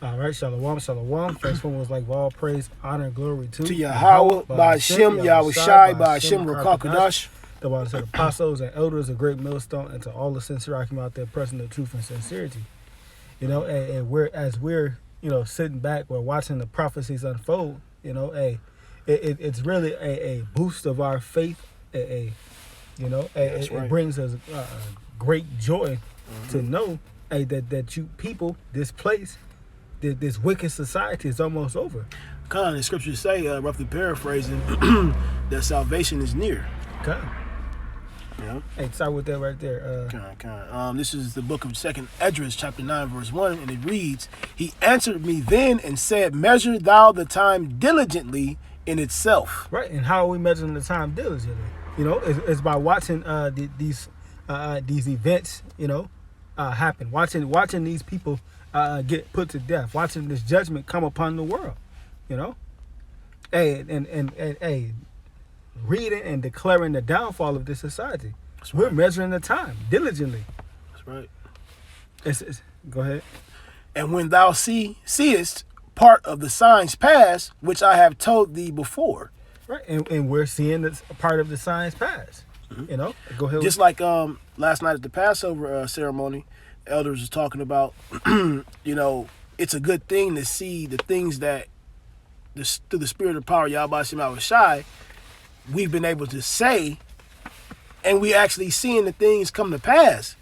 All right, shalom, shalom. First one was like all praise, honor, and glory to Yahweh, by Shem Yahushai, by Shem Rakakadash. The Bible said apostles and elders, a great millstone, and to all the sincere I come out there pressing the truth and sincerity. You know, and we're sitting back, we're watching the prophecies unfold. You know, it's really a boost of our faith. It brings us great joy to know that you people, this place, this wicked society is almost over. The scriptures say, roughly paraphrasing, that salvation is near. Okay. Yeah. Hey, start with that right there. This is the book of 2nd Esdras, chapter 9, verse 1, and it reads, "He answered me then and said, Measure thou the time diligently in itself." Right, and how are we measuring the time diligently? You know, it's by watching these events, happen. Watching these people get put to death. Watching this judgment come upon the world. You know, and reading and declaring the downfall of this society. That's We're right. measuring the time diligently. That's right. Go ahead. "And when thou seest part of the signs pass, which I have told thee before." Right, and we're seeing this part of the signs pass. Mm-hmm. You know, go ahead. Just like last night at the Passover ceremony, elders was talking about, it's a good thing to see the things that, through the spirit of power, Yahweh Shema Shai, we've been able to say, and we actually seeing the things come to pass.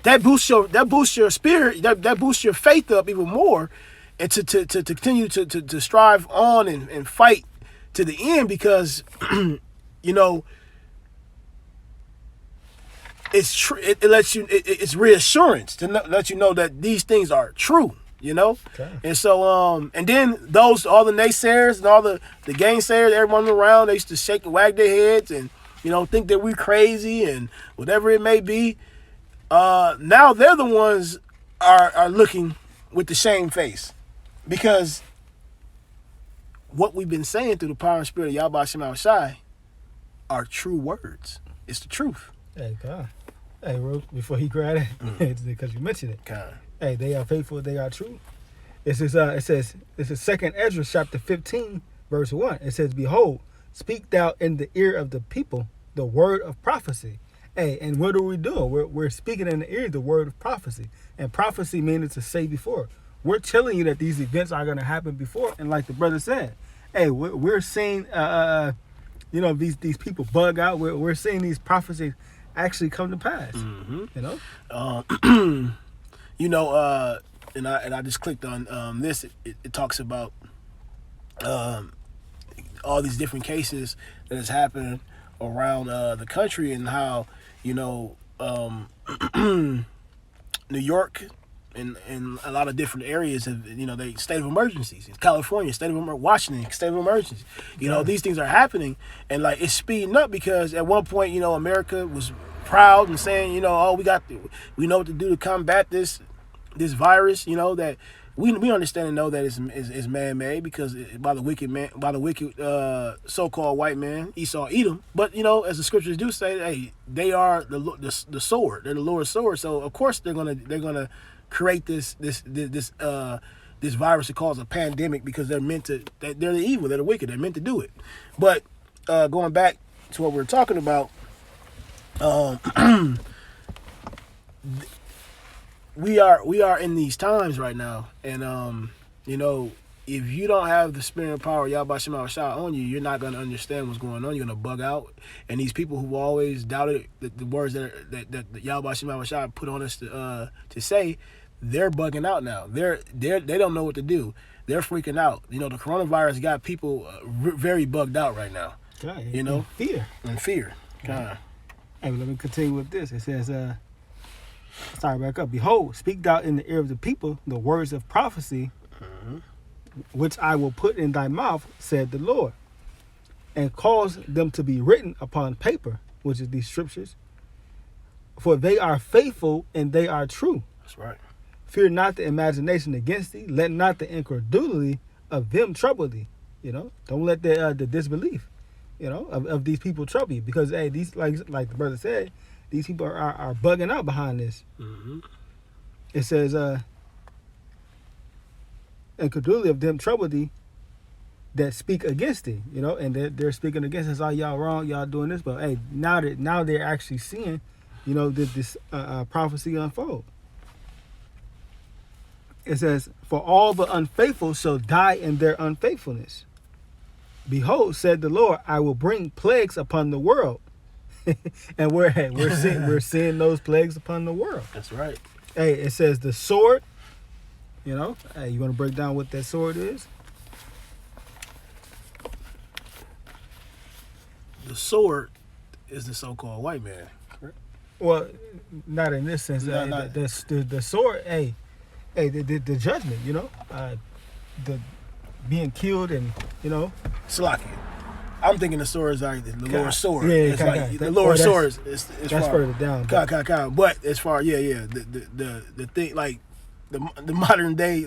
That boosts your spirit, that boosts your faith up even more, and to continue to strive on and fight to the end, because it's true. It lets you. It's reassurance to let you know that these things are true. Okay. And so and then all the naysayers and all the gainsayers, everyone around, they used to shake and wag their heads and think that we're crazy and whatever it may be. Now they're the ones are looking with the shame face, because what we've been saying through the power and spirit of Yahweh Shema Shai are true words. It's the truth. Hey, God. Hey, Rose, before he cried, because you mentioned it. God. Hey, they are faithful, they are true. It says 2nd Esdras chapter 15, verse 1. It says, "Behold, speak thou in the ear of the people the word of prophecy." Hey, and what are we doing? We're speaking in the ear the word of prophecy. And prophecy means to say before. We're telling you that these events are going to happen before. And like the brother said, hey, we're seeing, these people bug out. We're seeing these prophecies actually come to pass. Mm-hmm. And I just clicked on this. It talks about all these different cases that has happened around the country, and how New York and a lot of different areas have they state of emergencies. In California, Washington, state of emergency. These things are happening, and like it's speeding up, because at one point America was proud and saying we know what to do to combat this virus, that we understand and know that is man-made, because by the wicked so-called white man Esau Edom. But as the scriptures do say, hey, they are the sword. They're the Lord's sword. So of course they're gonna create this virus to cause a pandemic, because they're the evil. They're the wicked. They're meant to do it. But going back to what we're talking about. We are in these times right now, and if you don't have the spirit of power, Yahweh Shema Shai, on you, you're not going to understand what's going on. You're going to bug out, and these people who always doubted the words that Yahweh Shema Shai put on us to say, they're bugging out now. They don't know what to do. They're freaking out. The coronavirus got people very bugged out right now. Okay. In fear. God. Hey, let me continue with this. It says, start back up. "Behold, speak thou in the ear of the people the words of prophecy, which I will put in thy mouth, said the Lord, and cause them to be written upon paper," which is these scriptures, "for they are faithful and they are true. That's right. Fear not the imagination against thee. Let not the incredulity of them trouble thee." Don't let the disbelief, of these people trouble you, because hey, these like the brother said, these people are bugging out behind this. Mm-hmm. It says, incredulity of them trouble thee that speak against thee, you know, and they're speaking against us. Oh, y'all wrong, y'all doing this, but hey, now they're actually seeing, you know, this prophecy unfold. It says, "For all the unfaithful shall die in their unfaithfulness. Behold, said the Lord, I will bring plagues upon the world." And we're seeing those plagues upon the world. That's right. Hey, it says the sword. You know, hey, you want to break down what that sword is? The sword is the so-called white man. Well, not in this sense. No, not- The sword. Hey, the judgment. You know, the being killed and you know. Slaki. I'm thinking the sword is like the lower sword. Yeah, It's like the lower sword is That's further down. But as far the thing like the modern day,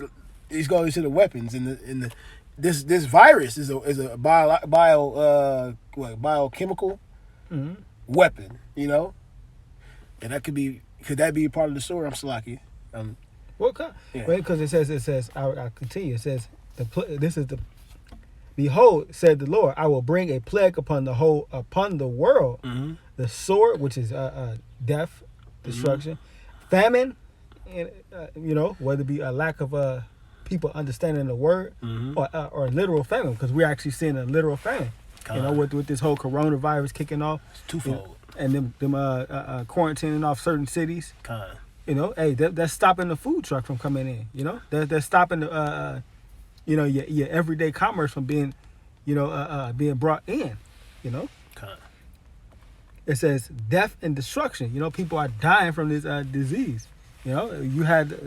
he's going to the weapons and this virus is a biochemical Mm-hmm. weapon, you know, and could that be part of the sword? I'm Slaki. Well, Yeah. because it says I continue. It says this is the. Behold, said the Lord, I will bring a plague upon the world, Mm-hmm. the sword, which is death, destruction, famine, and you know, whether it be a lack of people understanding the word Mm-hmm. or literal famine, because we're actually seeing a literal famine. You know, with this whole coronavirus kicking off, It's twofold. and them quarantining off certain cities. Kind. You know, hey, that's stopping the food truck from coming in. You know, they're stopping the you know, your everyday commerce from being, you know, being brought in, you know. Kind. It says death and destruction. You know, people are dying from this disease. You know, you had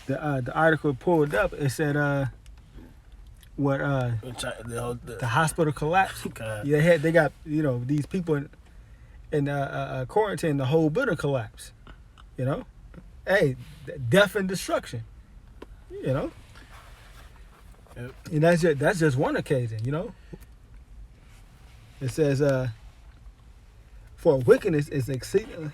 the article pulled up. It said the hospital collapsed. Kind. Yeah, they got you know these people in quarantine. The whole building collapsed. You know, hey, death and destruction. You know. Yep. And that's just one occasion, you know. It says, for wickedness is exceeding.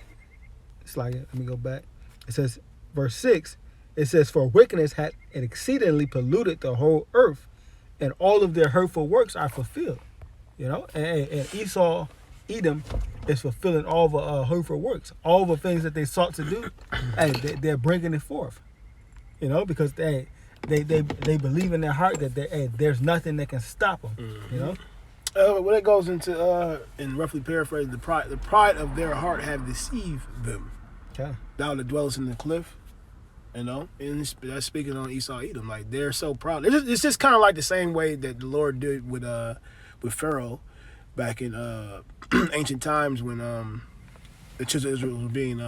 It's like, let me go back. It says, verse 6, it says, for wickedness had exceedingly polluted the whole earth, and all of their hurtful works are fulfilled. You know, and Esau, Edom, is fulfilling all the hurtful works, all the things that they sought to do, and they're bringing it forth. You know, because they believe in their heart that there's nothing that can stop them. Mm-hmm. You know. When it goes into in roughly paraphrase, the pride of their heart have deceived them. Okay. Thou that dwellest in the cliff, you know, and that's speaking on Esau, Edom. Like they're so proud. It's just kind of like the same way that the Lord did with Pharaoh back in ancient times when the children of Israel was being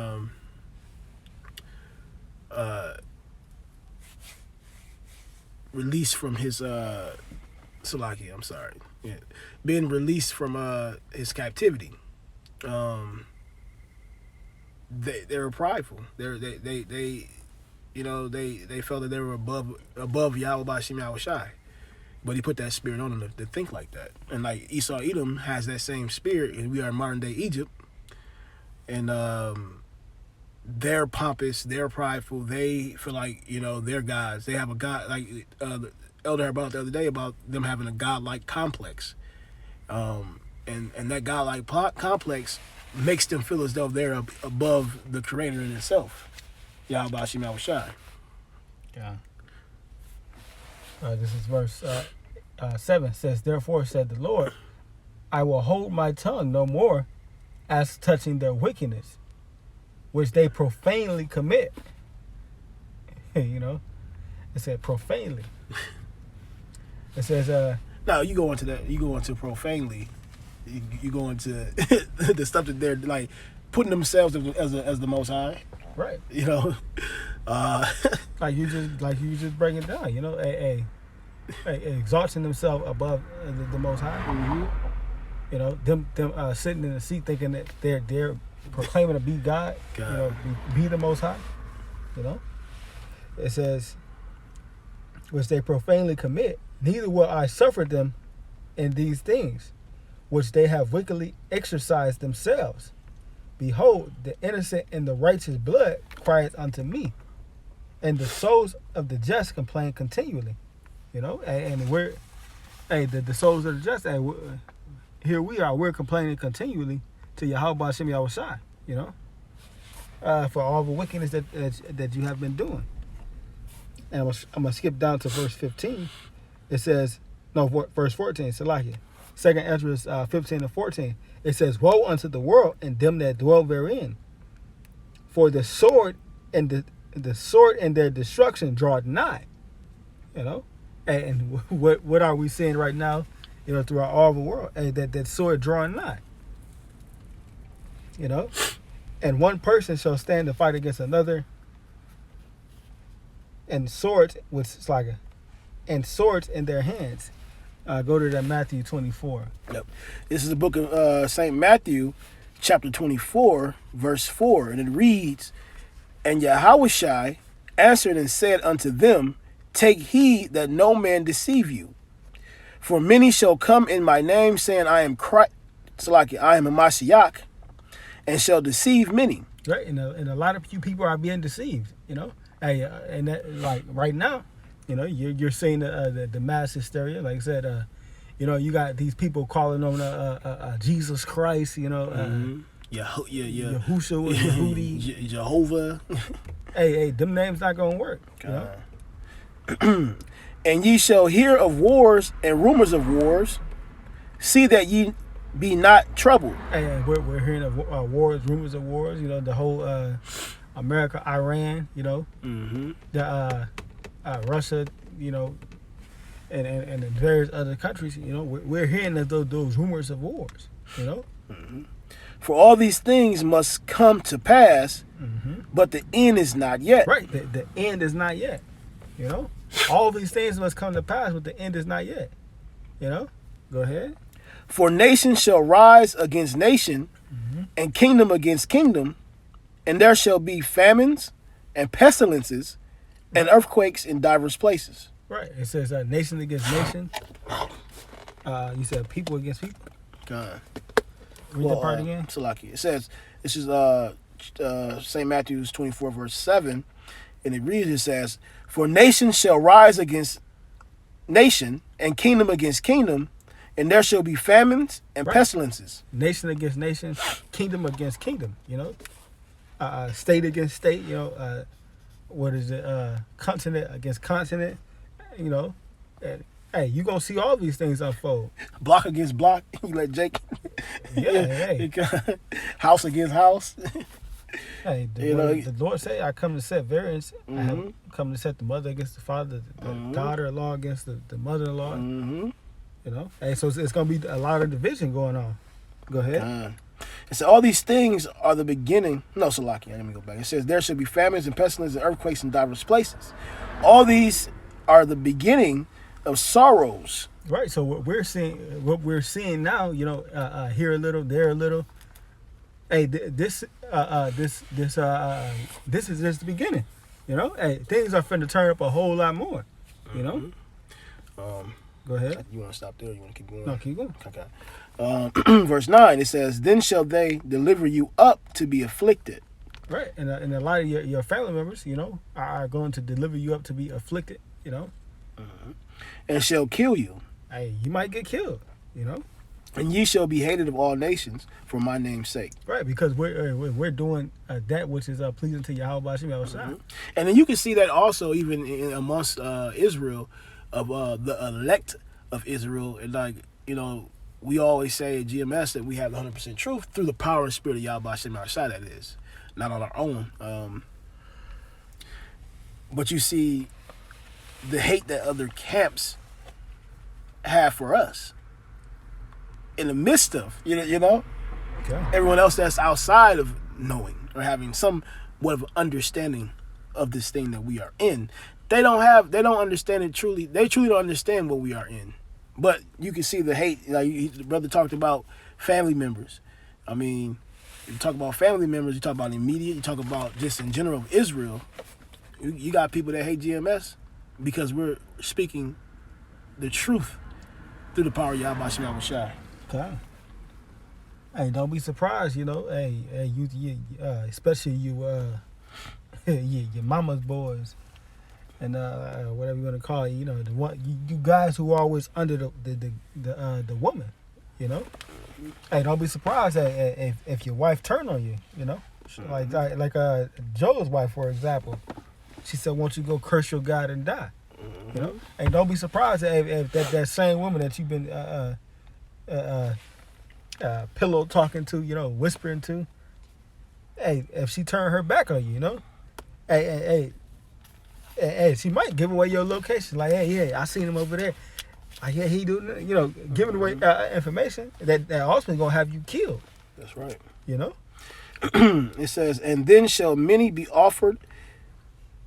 released from his Salaki, I'm sorry. Yeah. Being released from his captivity. They were prideful. They you know, they felt that they were above Yahweh Bashim Yahweh Shai. But he put that spirit on them to think like that. And like Esau Edom has that same spirit, and we are in modern day Egypt. And they're pompous, they're prideful, they feel like, you know, they're gods. They have a god, like the elder about the other day about them having a godlike complex. And that godlike complex makes them feel as though they're above the creator in itself. Yahweh Bashim Yahweh Shai. Yeah. This is verse 7 says, therefore said the Lord, I will hold my tongue no more as touching their wickedness, which they profanely commit. You know, it said profanely. It says, no, you go into that. You go into profanely. You go into the stuff that they're like putting themselves as the Most High. right. You know, Like you just break it down. You know, exalting themselves above the Most High. mm-hmm. You know, them sitting in the seat thinking that they're proclaiming to be God. God. You know, be the Most High. You know, it says, which they profanely commit, neither will I suffer them in these things, which they have wickedly exercised themselves. Behold, the innocent and the righteous blood crieth unto me, and the souls of the just complain continually. You know, and we're, the souls of the just, here we are, we're complaining continually to Yahweh Hashem Yahushai, you know, for all the wickedness that you have been doing. And I'm going to skip down to verse 15. It says, no, verse 14, Salakia. 2nd Ezra 15 and 14. It says, woe unto the world and them that dwell therein. For the sword and the sword and their destruction draweth nigh. You know? And what are we seeing right now, you know, throughout all the world? That sword drawing nigh. You know? And one person shall stand to fight against another. And swords and swords in their hands. Go to that Matthew 24. Yep. This is the book of St. Matthew, chapter 24, verse 4. And it reads, And Yahushai answered and said unto them, Take heed that no man deceive you. For many shall come in my name, saying, I am Christ, I am a Mashiach, and shall deceive many. Right, and a lot of you people are being deceived, you know. And that, like right now, you know, you're seeing the mass hysteria. Like I said, you know, you got these people calling on Jesus Christ, you know, Yahushua, Yehudi, Jehovah. hey, them names not gonna work. You know? And ye shall hear of wars and rumors of wars. See that ye be not troubled. And we're hearing of wars, rumors of wars. You know, the whole America, Iran. You know, the Russia. You know, and the various other countries. You know, we're hearing of those rumors of wars. You know. For all these things must come to pass, but the end is not yet. Right, the end is not yet. You know, all these things must come to pass, but the end is not yet. You know, go ahead. For nation shall rise against nation, and kingdom against kingdom, and there shall be famines and pestilences and earthquakes in diverse places. Right. It says nation against nation. You said people against people. Read that part again. Salaki. It says, this is St. Matthew's 24, verse 7, and it reads, it says, For nation shall rise against nation, and kingdom against kingdom, and there shall be famines and pestilences. Nation against nation, kingdom against kingdom, you know. State against state, you know. What is it? Continent against continent, you know. And, hey, you going to see all these things unfold. Block against block. You let Jake. Hey. House against house. Hey, the Lord say, I come to set variance. I have come to set the mother against the father, the daughter-in-law against the mother-in-law. You know, hey, so it's going to be a lot of division going on. Go ahead. And so all these things are the beginning. No, Salaki, let me go back. It says, there should be famines and pestilence and earthquakes in diverse places. All these are the beginning of sorrows. Right. So what we're seeing now, you know, here a little, there a little. Hey, this is just the beginning. You know, hey, things are finna turn up a whole lot more. You know. Go ahead. You want to stop there? Or you want to keep going? No, keep going. Okay. Verse 9, it says, Then shall they deliver you up to be afflicted. Right, and a lot of your family members, you know, are going to deliver you up to be afflicted. You know. And shall kill you. Hey, you might get killed. You know. And ye shall be hated of all nations for my name's sake. Right, because we're doing that which is pleasing to Yahweh Hashem Yahushai. And then you can see that also even amongst Israel, of the elect of Israel. And like, you know, we always say at GMS that we have 100% truth through the power and spirit of Yahweh Hashem Yahushai, that is, not on our own. But you see the hate that other camps have for us. In the midst of, you know, everyone else that's outside of knowing or having somewhat of understanding of this thing that we are in, they don't understand it truly. They truly don't understand what we are in. But you can see the hate. Like the brother talked about family members. I mean, you talk about family members, you talk about immediate, you talk about just in general of Israel. You got people that hate GMS because we're speaking the truth through the power of Yahweh Hashem Yahushai. Okay. Hey, don't be surprised, you know. Hey, you especially you, your mama's boys. and whatever you want to call it, you know, the one you guys who are always under the woman, you know. Hey, don't be surprised if your wife turn on you, you know, like Joe's wife, for example. She said, "Won't you go curse your God and die?" You know, and don't be surprised if that same woman that you've been pillow talking to, you know, whispering to. Hey, if she turn her back on you, you know, hey, she might give away your location. Like, hey, I seen him over there. Like, yeah, he do, you know, giving away information that ultimately gonna have you killed. That's right. You know. It says, and then shall many be offered.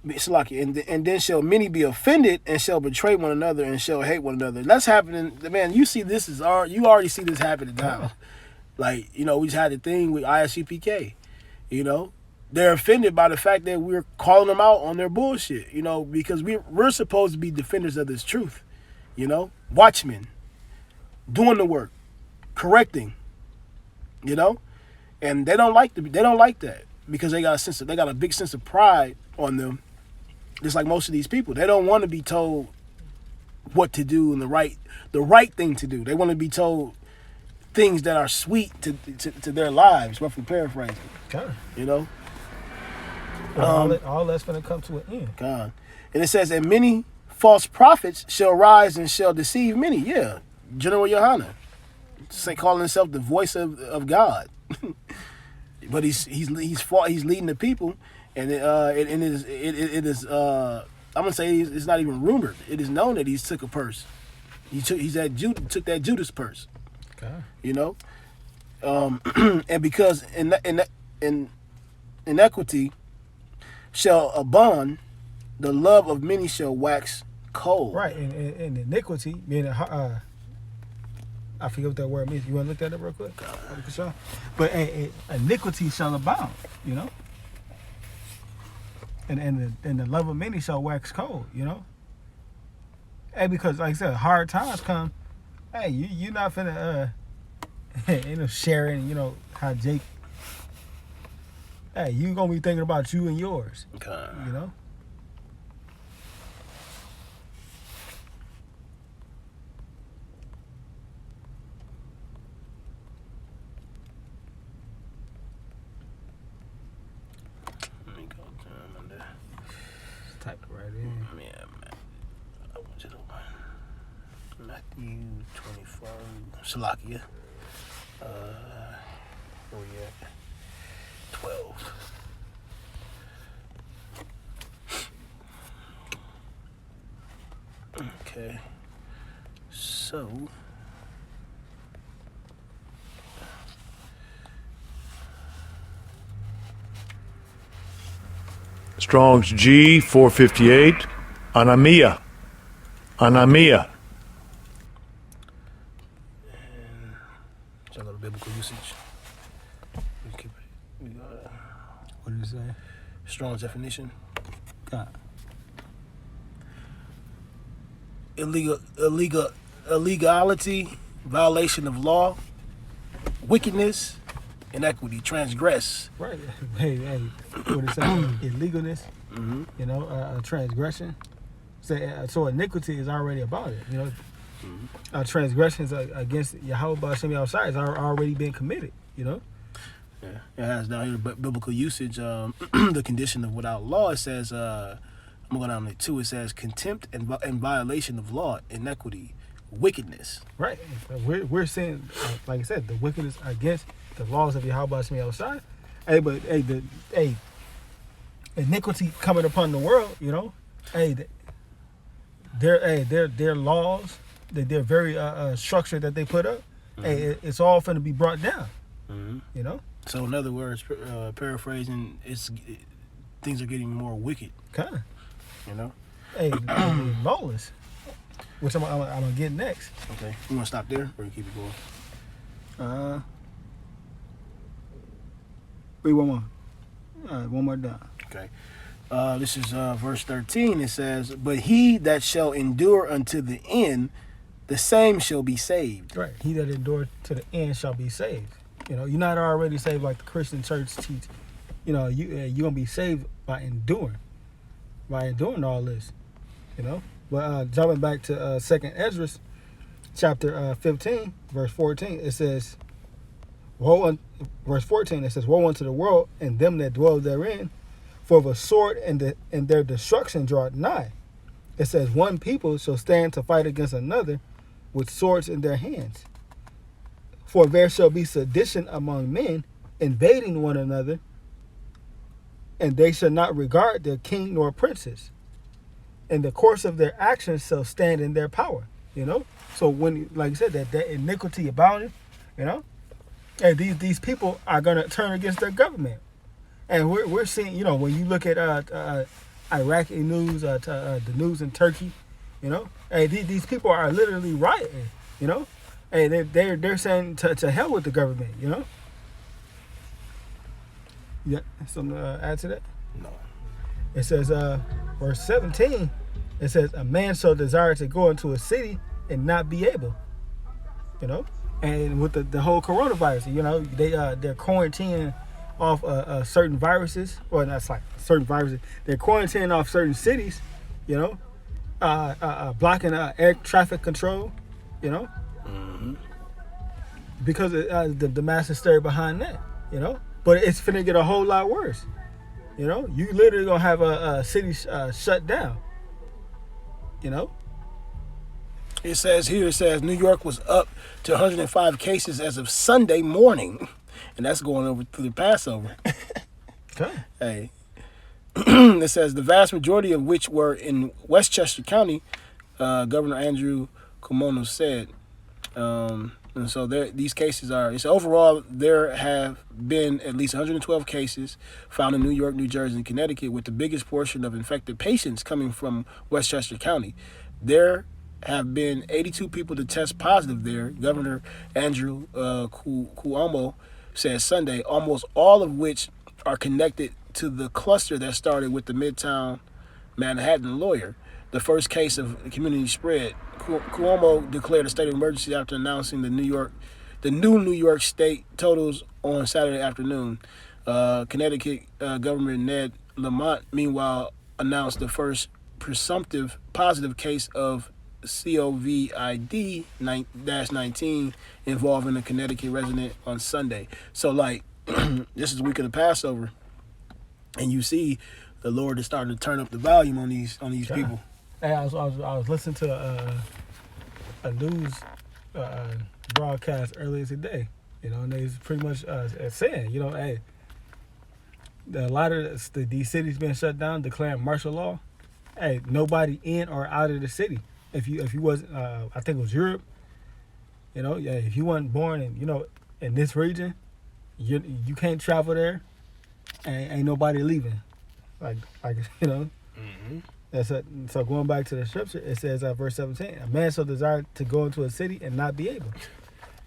And then shall many be offended and shall betray one another and shall hate one another. And that's happening, man. You see, you already see this happening now. Like, you know, we just had the thing with ISUPK. You know, they're offended by the fact that we're calling them out on their bullshit. You know, because we're supposed to be defenders of this truth. You know, watchmen, doing the work, correcting. You know, and they don't like that because they got a big sense of pride on them. Just like most of these people, they don't want to be told what to do and the right thing to do. They want to be told things that are sweet to their lives, roughly paraphrasing. God. You know? All that's going to come to an end. God. And it says, and many false prophets shall rise and shall deceive many. Yeah. General Yohana. Calling himself the voice of God. But he's leading the people. And it is I'm gonna say it's not even rumored. It is known that he took a purse. Took that Judas purse. Okay. You know, and because inequity shall abound, the love of many shall wax cold. Right, and iniquity meaning I forget what that word means. You want to look that up real quick? But iniquity shall abound. You know. And the love of many shall wax cold, you know. Hey, because like I said, hard times come. Hey, you not finna you know, sharing, you know, how Jake. Hey, you gonna be thinking about you and yours. Okay. You know. Type it right in. Yeah, man. I want you to Matthew 24. Salakia. Where we at? 12. Okay. So. Strong's G 458. Anamia. Check out the biblical usage. What did it say? Strong's definition. God. Illegality, violation of law, wickedness, inequity, transgress. Right. Hey, what it say? Illegalness. Mm-hmm. You know, transgression. So iniquity is already about it. You know, transgressions against Yahweh B'Shem Yahushai has already been committed. You know. Yeah, it has down here biblical usage. The condition of without law. It says, I'm gonna go down there too. It says contempt and violation of law, inequity, wickedness. Right. We're saying, like I said, the wickedness against the laws of Yahweh B'Shem Yahushai. Hey, but iniquity coming upon the world. You know. Their laws, their very structure that they put up. Mm-hmm. Hey, it's all finna be brought down. Mm-hmm. You know. So in other words, paraphrasing, things are getting more wicked. Kinda. You know. Hey, lawless, which I'm gonna get next. Okay. You wanna stop there or you keep it going? Read one more. All right, one more down. Okay. This is verse 13. It says, "But he that shall endure unto the end, the same shall be saved." Right. He that endured to the end shall be saved. You know, you're not already saved like the Christian church teach. You know, you're gonna be saved by enduring all this. you know. But jumping back to Second Ezra, chapter 15, verse 14, it says, verse 14, it says, "Woe unto the world and them that dwell therein, for the sword and their destruction draweth nigh." It says, "One people shall stand to fight against another with swords in their hands. For there shall be sedition among men, invading one another, and they shall not regard their king nor princes. And the course of their actions shall stand in their power." You know? So when, like you said, that iniquity abounded, you know? And these people are going to turn against their government. And we're seeing, you know, when you look at Iraqi news, the news in Turkey, you know, hey, these people are literally rioting, you know, hey, they're saying to hell with the government, you know. Yeah, something to add to that? No. It says, verse 17, it says, "A man shall desire to go into a city and not be able," you know. And with the whole coronavirus, you know, they're quarantining off certain viruses, or that's like certain viruses. They're quarantining off certain cities, you know, blocking air traffic control, you know, because of the mass hysteria behind that, you know. But it's finna get a whole lot worse, you know. You literally gonna have a city shut down, you know. It says New York was up to 105 cases as of Sunday morning, and that's going over through the Passover. Okay. Hey, it says the vast majority of which were in Westchester County. Governor Andrew Cuomo said, and so these cases are. It's overall there have been at least 112 cases found in New York, New Jersey, and Connecticut, with the biggest portion of infected patients coming from Westchester County. There have been 82 people to test positive there. Governor Andrew Cuomo said Sunday, almost all of which are connected to the cluster that started with the Midtown Manhattan lawyer. The first case of community spread. Cuomo declared a state of emergency after announcing the new New York State totals on Saturday afternoon. Connecticut Governor Ned Lamont, meanwhile, announced the first presumptive positive case of COVID-19 involving a Connecticut resident on Sunday. So, like, this is the week of the Passover, and you see the Lord is starting to turn up the volume on these people. Hey, I was listening to a news broadcast earlier today, you know, and they was pretty much saying, you know, hey, a lot of these cities being shut down, declaring martial law. Hey, nobody in or out of the city. If you wasn't, I think it was Europe, you know, yeah, if you wasn't born in, you know, in this region, you can't travel there, and ain't nobody leaving, like you know. Mm-hmm. So going back to the scripture, it says verse 17, "A man shall desire to go into a city and not be able,"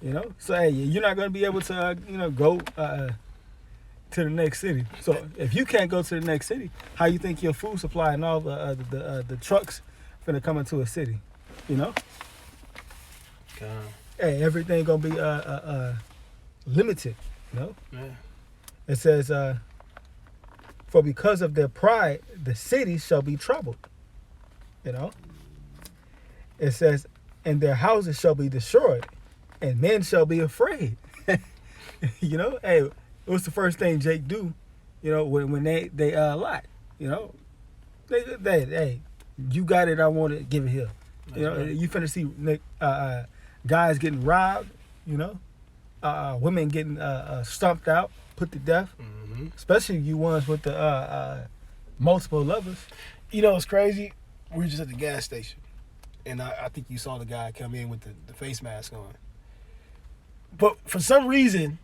you know. So hey, you're not going to be able to you know, go to the next city. So if you can't go to the next city, how you think your food supply and all the trucks finna come into a city, you know? Hey, everything gonna be limited, you know? Yeah. It says, "For because of their pride, the cities shall be troubled," you know? It says, "And their houses shall be destroyed, and men shall be afraid." You know, hey, what's the first thing Jake do, you know, when they lie, you know? They hey, you got it, I want it, give it here. You know, right. You finna see guys getting robbed, you know, women getting stomped out, put to death, especially you ones with the multiple lovers. You know, it's crazy. We were just at the gas station, and I think you saw the guy come in with the face mask on. But for some reason,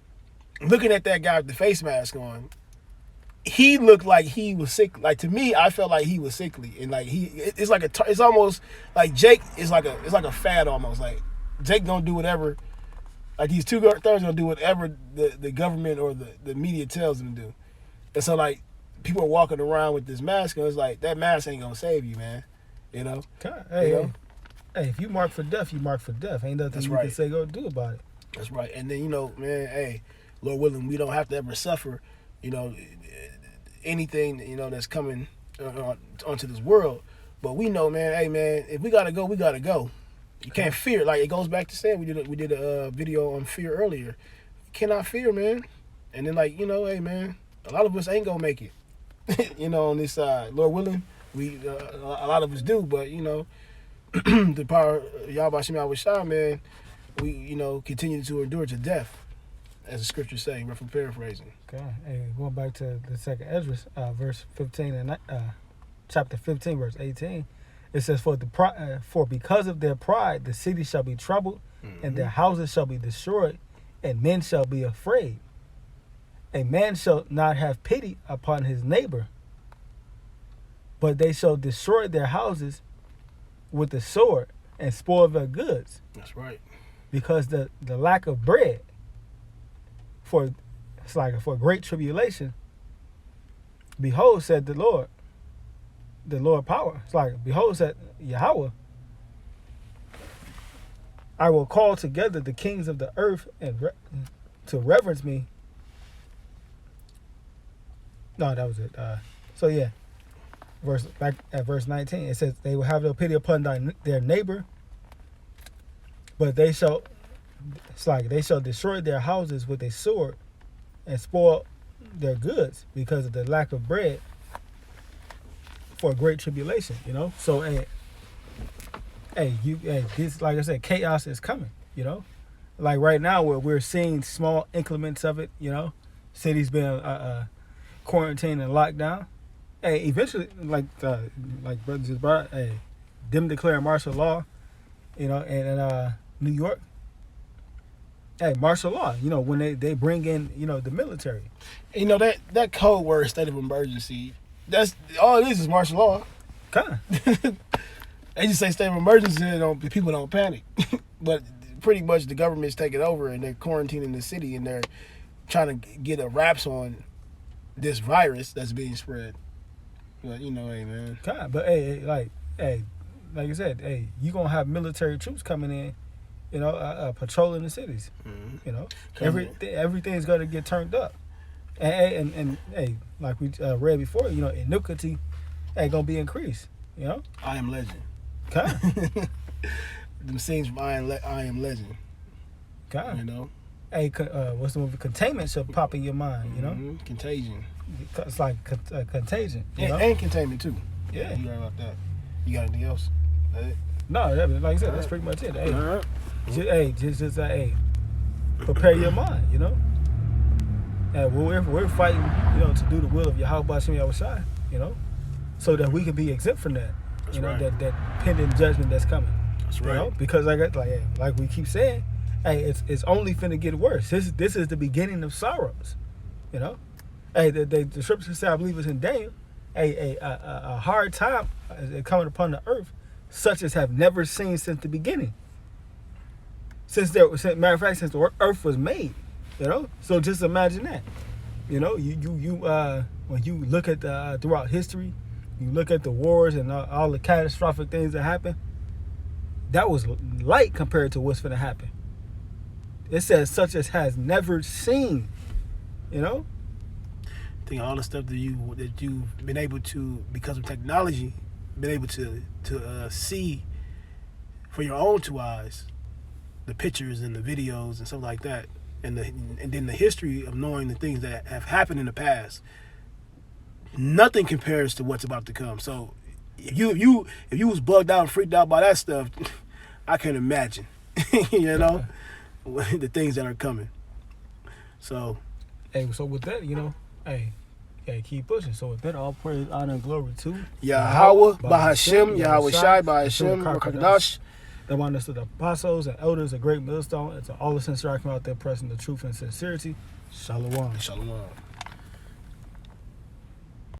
looking at that guy with the face mask on, he looked like he was sick. Like, to me, I felt like he was sickly, and like it's almost like Jake is like a fad almost. Like Jake gonna do whatever. Like these two thugs gonna do whatever the government or the media tells them to do. And so like people are walking around with this mask, and it's like that mask ain't gonna save you, man. You know. Hey, you know? Hey, if you mark for death, you mark for death. Ain't nothing That's you right. can say go do about it. That's right. And then, you know, man, hey, Lord willing, we don't have to ever suffer, you know, anything, you know, that's coming onto this world. But we know, man. Hey, man, if we gotta go, we gotta go. You can't fear. Like it goes back to saying we did a video on fear earlier. You cannot fear, man. And then like hey, man, a lot of us ain't gonna make it. On this side, Lord willing, we a lot of us do. But the power of Yahweh Shem Yahweh Shai, man, we continue to endure to death, as the scriptures say. Rough paraphrasing. Okay. Hey, going back to the second Esdras, verse 15 and chapter 15, verse 18. It says, for because of their pride, the city shall be troubled, and their houses shall be destroyed, and men shall be afraid. A man shall not have pity upon his neighbor, but they shall destroy their houses with the sword and spoil their goods. That's right. Because the lack of bread, it's like for great tribulation. Behold, said the Lord power. It's like, behold, said Yahweh, I will call together the kings of the earth and to reverence me. No, that was it. So yeah, back at verse 19, it says, they will have no pity upon their neighbor, but they shall destroy their houses with a sword and spoil their goods because of the lack of bread for great tribulation. So this, like I said, chaos is coming. Like right now we're seeing small increments of it. Cities being quarantined and locked down. Hey, eventually, like brother just brought, them declaring martial law. And New York. Hey, martial law. When they bring in the military. That code word state of emergency. That's all it is martial law. Kinda. They just say state of emergency and people don't panic. But pretty much the government's taking over and they're quarantining the city and they're trying to get a wraps on this virus that's being spread. But hey, man. Kinda. But like I said, hey, you gonna have military troops coming in, patrolling the cities. Mm-hmm. Everything's gonna get turned up. And hey, like we read before, iniquity ain't gonna be increased. I Am Legend. Kinda. Them scenes from I Am Legend. Kinda. Hey, what's the movie? Containment shall pop in your mind. Mm-hmm. Contagion. It's like contagion. And containment too. Yeah. You right about that. You got anything else? No, like I said, that's pretty much it. Hey, all right. just prepare your mind. And we're fighting, to do the will of Yahweh Shem Yahweh Shai, so that we can be exempt from that. That's right. that pending judgment that's coming. That's right. Because like we keep saying, hey, it's only finna get worse. This is the beginning of sorrows. Hey, the scripture said, I believe it's in Daniel, a hard time is coming upon the earth, such as have never seen since the beginning. Matter of fact, since the earth was made. So just imagine that. You when you look at throughout history, you look at the wars and all the catastrophic things that happen. That was light compared to what's gonna happen. It says such as has never seen. I think all the stuff that you've been able to, because of technology, been able to see for your own two eyes, the pictures and the videos and stuff like that. And then the history of knowing the things that have happened in the past, nothing compares to what's about to come. So if you was bugged out and freaked out by that stuff, I can imagine, the things that are coming. So, hey, so with that, keep pushing. So with that, all praise, honor, and glory to Yahweh, Bahashem, Yahweh Shai, Bahashem, Rakadash. The one that's the apostles and elders, a great millstone, and to all the sincere out there pressing the truth and sincerity. Shalom. Shalom.